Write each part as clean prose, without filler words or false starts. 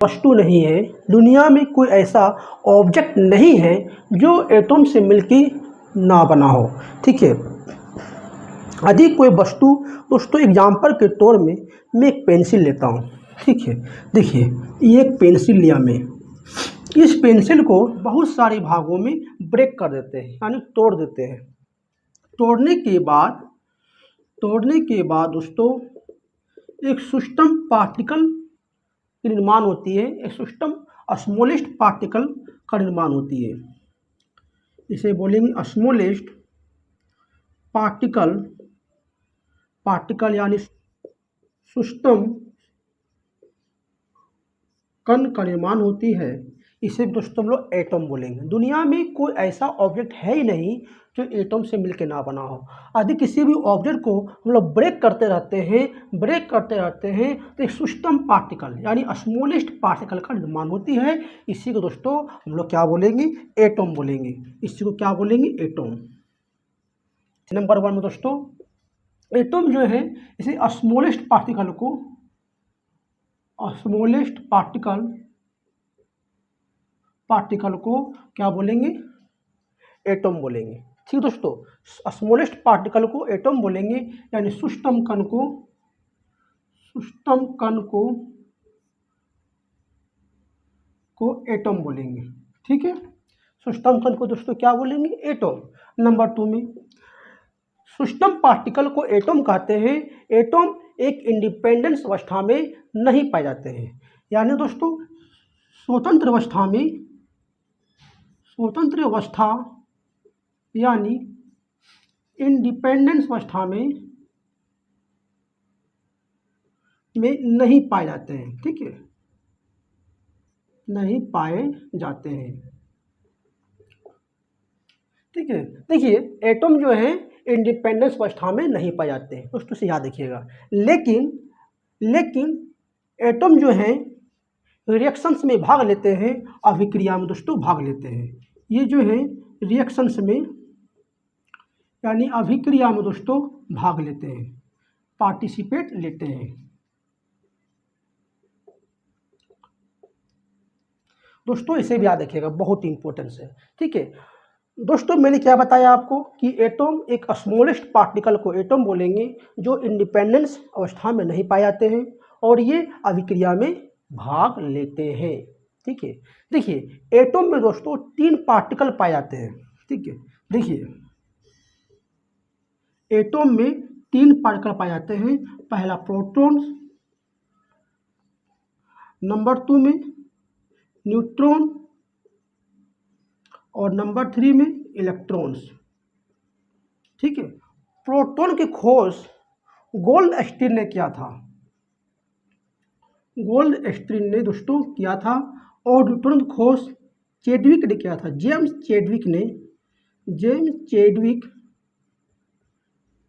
वस्तु नहीं है, दुनिया में कोई ऐसा ऑब्जेक्ट नहीं है जो एटम से मिलकर ना बना हो। ठीक है, यदि कोई वस्तु, दोस्तों एग्जाम्पल के तौर में मैं एक पेंसिल लेता हूँ। ठीक है, देखिए ये एक पेंसिल लिया मैं, इस पेंसिल को बहुत सारे भागों में ब्रेक कर देते हैं, यानी तोड़ देते हैं। तोड़ने के बाद दोस्तों एक सिस्टम पार्टिकल की निर्माण होती है, एक सिस्टम स्मॉलेस्ट पार्टिकल का निर्माण होती है। इसे बोलेंगे स्मॉलेस्ट पार्टिकल यानी सिस्टम कण का निर्माण होती है। इसे दोस्तों हम लोग एटम बोलेंगे। दुनिया में कोई ऐसा ऑब्जेक्ट है ही नहीं जो एटम से मिलकर ना बना हो। यदि किसी भी ऑब्जेक्ट को हम लोग ब्रेक करते रहते हैं तो एक सिस्टम पार्टिकल यानी स्मॉलेस्ट पार्टिकल का निर्माण होती है। इसी को दोस्तों हम लोग क्या बोलेंगे? एटम बोलेंगे। इसी को क्या बोलेंगे? एटम। नंबर 1 में दोस्तों एटम जो है, इसे स्मॉलेस्ट पार्टिकल को क्या बोलेंगे? एटम बोलेंगे। ठीक दोस्तों, स्मॉलेस्ट पार्टिकल को एटम बोलेंगे, यानी सिस्टम कण को एटम बोलेंगे। ठीक है, सिस्टम कण को दोस्तों क्या बोलेंगे? एटम। नंबर 2 में सिस्टम पार्टिकल को एटम कहते हैं। एटम एक इंडिपेंडेंस अवस्था में नहीं पाए जाते हैं, यानी दोस्तों स्वतंत्र अवस्था यानी इंडिपेंडेंस अवस्था में नहीं पाए जाते हैं। ठीक है, नहीं पाए जाते हैं। ठीक है, देखिए एटम जो है इंडिपेंडेंस अवस्था में नहीं पाए जाते हैं दोस्तों, से याद रखिएगा। लेकिन एटम जो है रिएक्शंस में भाग लेते हैं, अभिक्रिया में दोस्तों भाग लेते हैं। ये जो है रिएक्शंस में यानी अभिक्रिया में दोस्तों भाग लेते हैं, पार्टिसिपेट लेते हैं। दोस्तों इसे भी याद रखिएगा, बहुत इंपॉर्टेंस है। ठीक है दोस्तों, मैंने क्या बताया आपको कि एटम एक स्मॉलेस्ट पार्टिकल को एटम बोलेंगे जो इंडिपेंडेंस अवस्था में नहीं पाए जाते हैं और ये अभिक्रिया में भाग लेते हैं। ठीक है, देखिए एटम में दोस्तों 3 पार्टिकल पाए जाते हैं। ठीक है, देखिए एटम में 3 पार्टिकल पाए जाते हैं। पहला प्रोटॉन, नंबर 2 में न्यूट्रॉन और नंबर 3 में इलेक्ट्रॉन्स। ठीक है, प्रोटॉन की खोज गोल्डस्टीन ने किया था, दोस्तों किया था। और न्यूट्रॉन की खोज चैडविक ने किया था, जेम्स चैडविक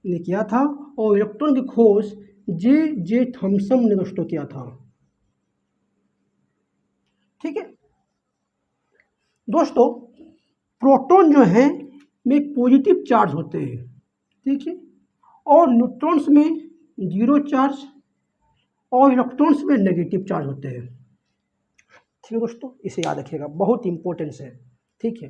ने किया था। और इलेक्ट्रॉन की खोज जे थॉमसन ने दोस्तों किया था। ठीक है दोस्तों, प्रोटॉन जो है में पॉजिटिव चार्ज होते हैं। ठीक है, और न्यूट्रॉन्स में 0 चार्ज और इलेक्ट्रॉन्स में नेगेटिव चार्ज होते हैं। ठीक है दोस्तों, इसे याद रखिएगा, बहुत इंपॉर्टेंस है। ठीक है।